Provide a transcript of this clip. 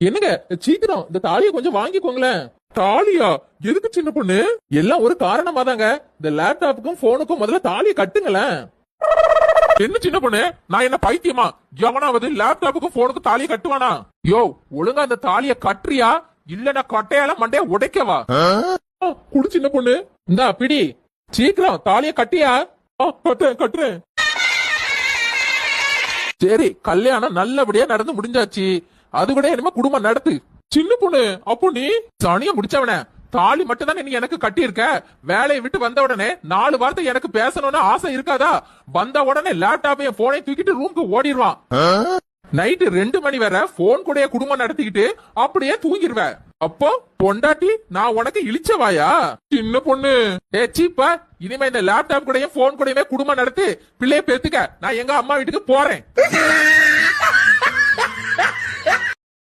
என்னங்க சீக்கிரம் இந்த தாலியை கொஞ்சம் வாங்கிக்கோங்களேன். தாலியா? எதுக்கு சின்ன பொண்ணு? எல்லாம் ஒரு காரணமா தாங்க. இந்த லேப்டாப்புக்கும் போனுக்கும் முதல்ல தாலியை கட்டுங்களேன். என்ன சின்ன பொண்ணு, நான் என்ன பைத்தியமா? எவனாவது லேப்டாப்புக்கும் போனுக்கும் தாலியை கட்டுவானா? யோ, ஒழுங்கா அந்த தாலியை கட்டுறியா இல்ல நான் கட்டையால மண்டைய உடைக்கவா? குடு சின்ன பொண்ணு, இந்தா பிடி. சீக்கிரம் தாலியை கட்டியா? கட்டுறேன். சரி, கல்யாணம் நல்லபடியா நடந்து முடிஞ்சாச்சு. அது கூட என்னமா குடும்பம் நடத்து. சின்ன பொண்ணு, அப்போ நீ சனிய முடிச்சவன தாலி மட்டும் தானே நீ எனக்கு கட்டி இருக்க. வேலையை விட்டு வந்த உடனே 4 வார்த்தை எனக்கு பேசணும்னு ஆசை இருக்காதா? வந்த உடனே லேப்டாப்பையும் போனையும் தூக்கிட்டு ரூமுக்கு ஓடிடுவான். நைட்டு 2 மணி வரை போன் கூட குடும்பம் நடத்திக்கிட்டு அப்படியே தூங்கிடுவ. அப்போ பொண்டாட்டி நான் உனக்கு இழிச்சவாயா? சின்ன பொண்ணு, சீப்பா, இனிமே இந்த லேப்டாப் கூடயும் போன் கூடயுமே குடும்பம் நடத்தி பிள்ளைய பெத்துக்க. நான் எங்க அம்மா வீட்டுக்கு போறேன்.